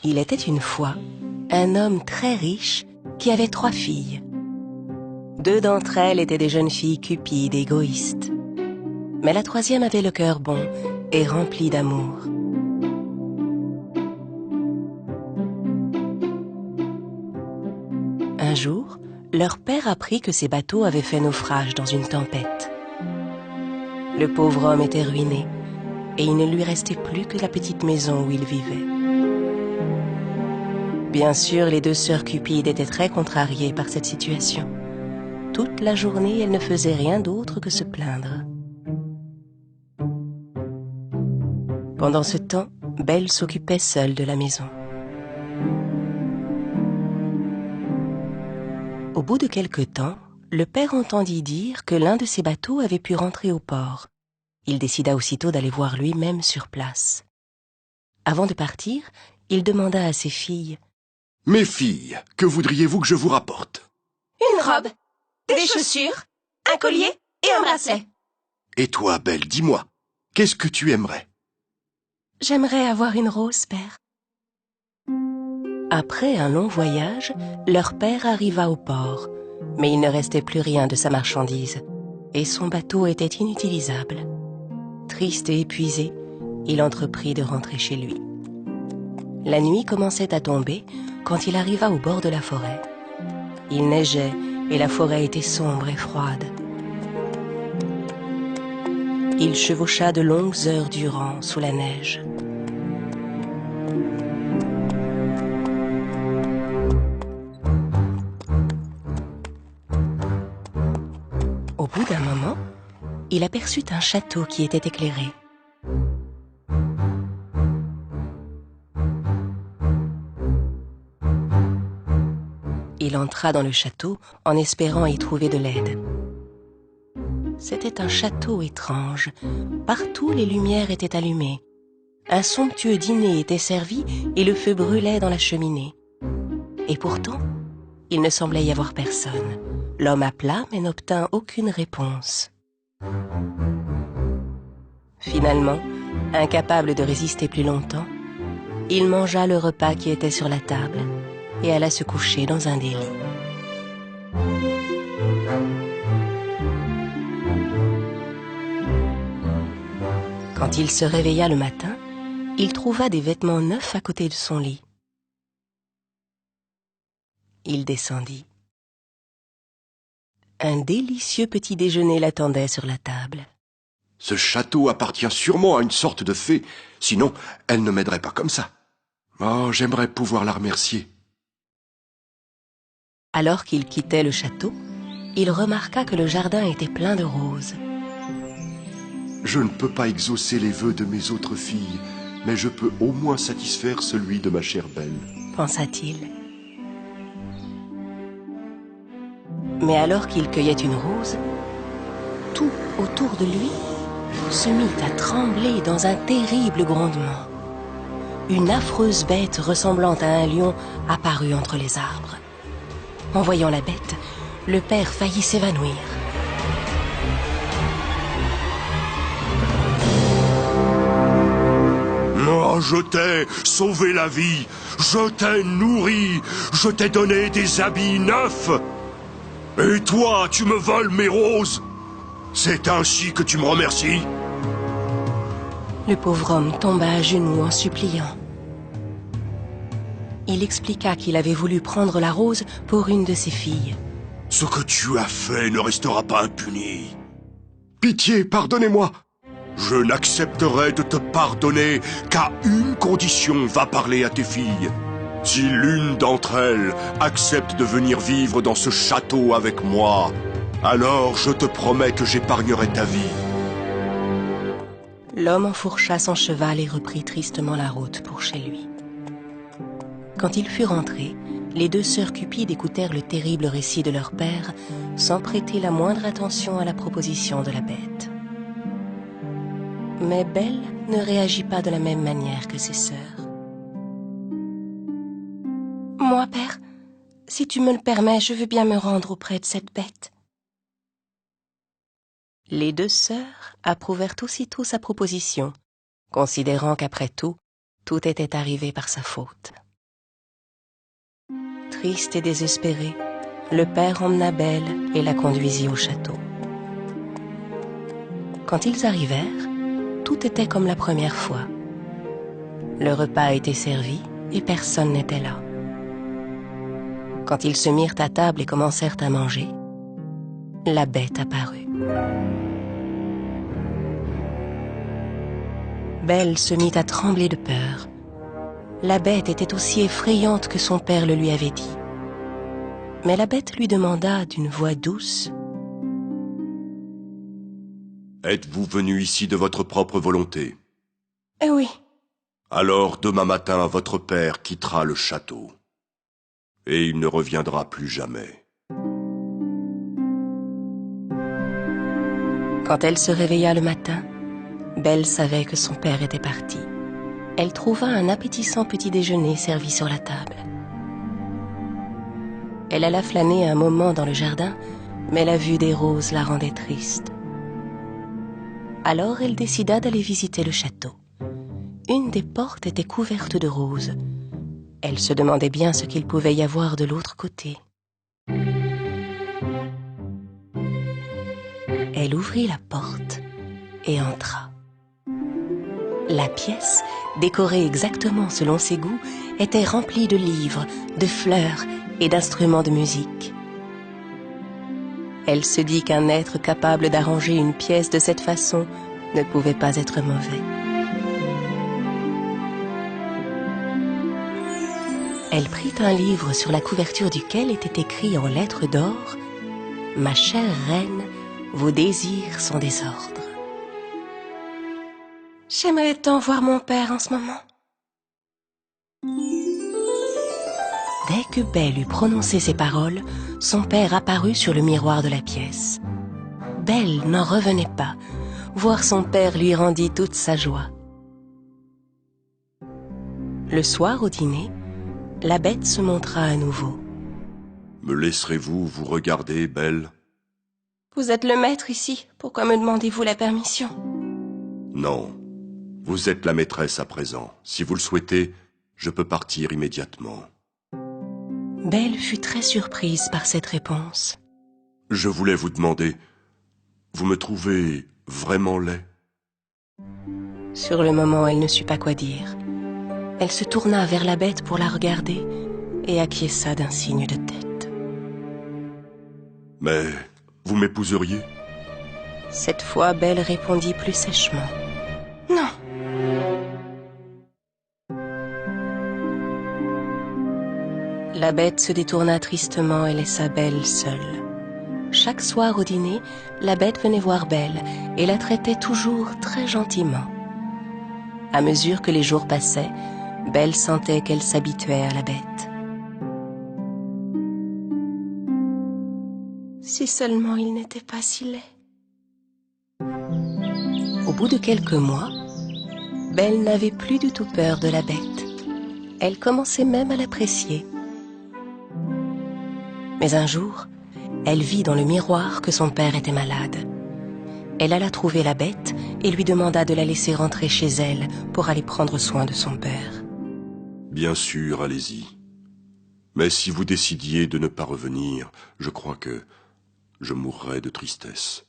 Il était une fois un homme très riche qui avait 3 filles. 2 d'entre elles étaient des jeunes filles cupides et égoïstes. Mais la 3e avait le cœur bon et rempli d'amour. Un jour, leur père apprit que ses bateaux avaient fait naufrage dans une tempête. Le pauvre homme était ruiné et il ne lui restait plus que la petite maison où il vivait. Bien sûr, les 2 sœurs Cupides étaient très contrariées par cette situation. Toute la journée, elles ne faisaient rien d'autre que se plaindre. Pendant ce temps, Belle s'occupait seule de la maison. Au bout de quelque temps, le père entendit dire que l'un de ses bateaux avait pu rentrer au port. Il décida aussitôt d'aller voir lui-même sur place. Avant de partir, il demanda à ses filles: « Mes filles, que voudriez-vous que je vous rapporte ?»« Une robe, des chaussures, un collier et un bracelet. »« Et toi, Belle, dis-moi, qu'est-ce que tu aimerais ?»« J'aimerais avoir une rose, père. » Après un long voyage, leur père arriva au port, mais il ne restait plus rien de sa marchandise, et son bateau était inutilisable. Triste et épuisé, il entreprit de rentrer chez lui. La nuit commençait à tomber quand il arriva au bord de la forêt. Il neigeait et la forêt était sombre et froide. Il chevaucha de longues heures durant sous la neige. Au bout d'un moment, il aperçut un château qui était éclairé. Il entra dans le château en espérant y trouver de l'aide. C'était un château étrange. Partout, les lumières étaient allumées. Un somptueux dîner était servi et le feu brûlait dans la cheminée. Et pourtant, il ne semblait y avoir personne. L'homme appela mais n'obtint aucune réponse. Finalement, incapable de résister plus longtemps, il mangea le repas qui était sur la table et alla se coucher dans un des lits. Quand il se réveilla le matin, il trouva des vêtements neufs à côté de son lit. Il descendit. Un délicieux petit déjeuner l'attendait sur la table. « Ce château appartient sûrement à une sorte de fée, sinon elle ne m'aiderait pas comme ça. Oh, j'aimerais pouvoir la remercier. » Alors qu'il quittait le château, il remarqua que le jardin était plein de roses. « Je ne peux pas exaucer les vœux de mes autres filles, mais je peux au moins satisfaire celui de ma chère Belle, » pensa-t-il. Mais alors qu'il cueillait une rose, tout autour de lui se mit à trembler dans un terrible grondement. Une affreuse bête ressemblant à un lion apparut entre les arbres. En voyant la bête, le père faillit s'évanouir. Moi, je t'ai sauvé la vie, je t'ai nourri, je t'ai donné des habits neufs. Et toi, tu me voles mes roses. C'est ainsi que tu me remercies? Le pauvre homme tomba à genoux en suppliant. Il expliqua qu'il avait voulu prendre la rose pour une de ses filles. Ce que tu as fait ne restera pas impuni. Pitié, pardonnez-moi. Je n'accepterai de te pardonner qu'à une condition, va parler à tes filles. Si l'une d'entre elles accepte de venir vivre dans ce château avec moi, alors je te promets que j'épargnerai ta vie. L'homme enfourcha son cheval et reprit tristement la route pour chez lui. Quand il fut rentré, les 2 sœurs Cupides écoutèrent le terrible récit de leur père sans prêter la moindre attention à la proposition de la bête. Mais Belle ne réagit pas de la même manière que ses sœurs. « Moi, père, si tu me le permets, je veux bien me rendre auprès de cette bête. » Les 2 sœurs approuvèrent aussitôt sa proposition, considérant qu'après tout, tout était arrivé par sa faute. triste et désespéré, le père emmena Belle et la conduisit au château. Quand ils arrivèrent, tout était comme la première fois. Le repas était servi et personne n'était là. Quand ils se mirent à table et commencèrent à manger, la bête apparut. Belle se mit à trembler de peur. La bête était aussi effrayante que son père le lui avait dit. Mais la bête lui demanda d'une voix douce: « Êtes-vous venu ici de votre propre volonté? » « Oui. » Alors demain matin, votre père quittera le château. Et il ne reviendra plus jamais. Quand elle se réveilla le matin, Belle savait que son père était parti. Elle trouva un appétissant petit déjeuner servi sur la table. Elle alla flâner un moment dans le jardin, mais la vue des roses la rendait triste. Alors elle décida d'aller visiter le château. Une des portes était couverte de roses. Elle se demandait bien ce qu'il pouvait y avoir de l'autre côté. Elle ouvrit la porte et entra. La pièce, décorée exactement selon ses goûts, était remplie de livres, de fleurs et d'instruments de musique. Elle se dit qu'un être capable d'arranger une pièce de cette façon ne pouvait pas être mauvais. Elle prit un livre sur la couverture duquel était écrit en lettres d'or: « Ma chère reine, vos désirs sont des ordres. » J'aimerais tant voir mon père en ce moment. Dès que Belle eut prononcé ces paroles, son père apparut sur le miroir de la pièce. Belle n'en revenait pas. Voir son père lui rendit toute sa joie. Le soir au dîner, la bête se montra à nouveau. « Me laisserez-vous vous regarder, Belle? » « Vous êtes le maître ici, pourquoi me demandez-vous la permission? » ?»« Non, vous êtes la maîtresse à présent. Si vous le souhaitez, je peux partir immédiatement. » Belle fut très surprise par cette réponse. « Je voulais vous demander, vous me trouvez vraiment laid? » Sur le moment, elle ne sut pas quoi dire. Elle se tourna vers la bête pour la regarder et acquiesça d'un signe de tête. « Mais vous m'épouseriez? » Cette fois, Belle répondit plus sèchement: « Non. » La bête se détourna tristement et laissa Belle seule. Chaque soir au dîner, la bête venait voir Belle et la traitait toujours très gentiment. À mesure que les jours passaient, Belle sentait qu'elle s'habituait à la bête. Si seulement il n'était pas si laid. Au bout de quelques mois, Belle n'avait plus du tout peur de la bête. Elle commençait même à l'apprécier. Mais un jour, elle vit dans le miroir que son père était malade. Elle alla trouver la bête et lui demanda de la laisser rentrer chez elle pour aller prendre soin de son père. « Bien sûr, allez-y. Mais si vous décidiez de ne pas revenir, je crois que je mourrais de tristesse. »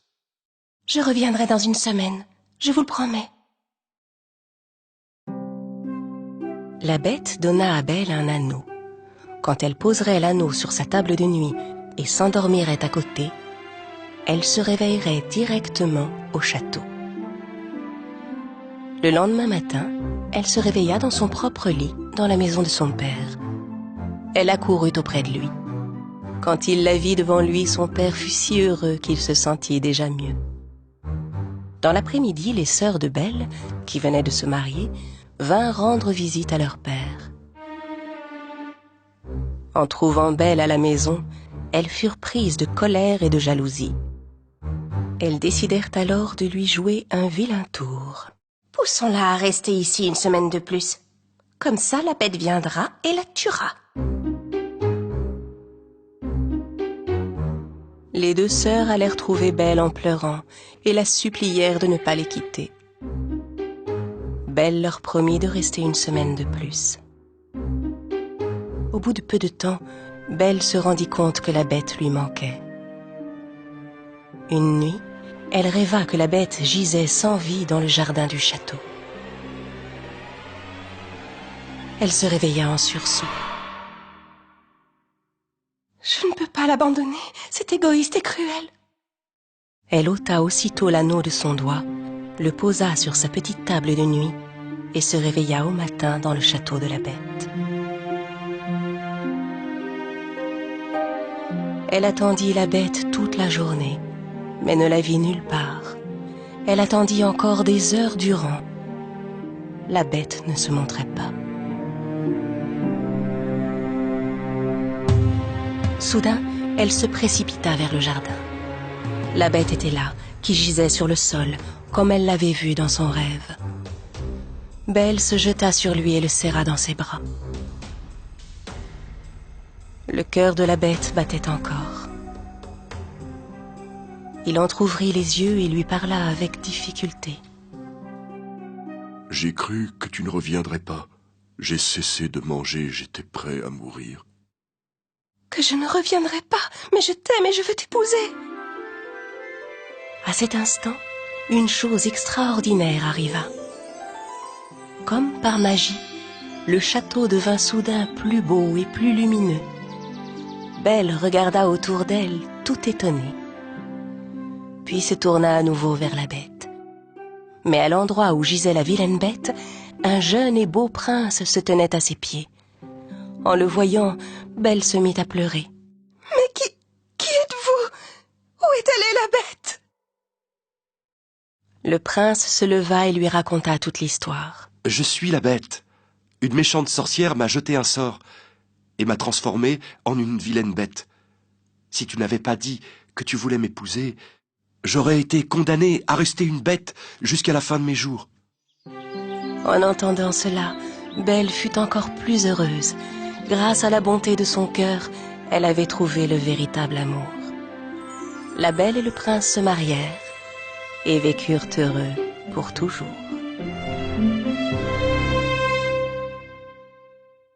« Je reviendrai dans une semaine, je vous le promets. » La bête donna à Belle un anneau. Quand elle poserait l'anneau sur sa table de nuit et s'endormirait à côté, elle se réveillerait directement au château. Le lendemain matin, elle se réveilla dans son propre lit, dans la maison de son père. Elle accourut auprès de lui. Quand il la vit devant lui, son père fut si heureux qu'il se sentit déjà mieux. Dans l'après-midi, les sœurs de Belle, qui venaient de se marier, vinrent rendre visite à leur père. En trouvant Belle à la maison, elles furent prises de colère et de jalousie. Elles décidèrent alors de lui jouer un vilain tour. « Poussons-la à rester ici une semaine de plus. Comme ça, la bête viendra et la tuera. » Les deux sœurs allèrent trouver Belle en pleurant et la supplièrent de ne pas les quitter. Belle leur promit de rester une semaine de plus. Au bout de peu de temps, Belle se rendit compte que la bête lui manquait. Une nuit, elle rêva que la bête gisait sans vie dans le jardin du château. Elle se réveilla en sursaut. Je ne peux pas l'abandonner, c'est égoïste et cruel. Elle ôta aussitôt l'anneau de son doigt, le posa sur sa petite table de nuit et se réveilla au matin dans le château de la bête. Elle attendit la bête toute la journée, mais ne la vit nulle part. Elle attendit encore des heures durant. La bête ne se montrait pas. Soudain, elle se précipita vers le jardin. La bête était là, qui gisait sur le sol, comme elle l'avait vu dans son rêve. Belle se jeta sur lui et le serra dans ses bras. Le cœur de la bête battait encore. Il entr'ouvrit les yeux et lui parla avec difficulté. J'ai cru que tu ne reviendrais pas. J'ai cessé de manger, j'étais prêt à mourir. Que je ne reviendrai pas, mais je t'aime et je veux t'épouser. À cet instant, une chose extraordinaire arriva. Comme par magie, le château devint soudain plus beau et plus lumineux. Belle regarda autour d'elle, tout étonnée. Puis se tourna à nouveau vers la bête. Mais à l'endroit où gisait la vilaine bête, un jeune et beau prince se tenait à ses pieds. En le voyant, Belle se mit à pleurer. « Mais qui êtes-vous? Où est allée la bête ?» Le prince se leva et lui raconta toute l'histoire. « Je suis la bête. Une méchante sorcière m'a jeté un sort et m'a transformé en une vilaine bête. Si tu n'avais pas dit que tu voulais m'épouser, j'aurais été condamné à rester une bête jusqu'à la fin de mes jours. » En entendant cela, Belle fut encore plus heureuse. Grâce à la bonté de son cœur, elle avait trouvé le véritable amour. La belle et le prince se marièrent et vécurent heureux pour toujours.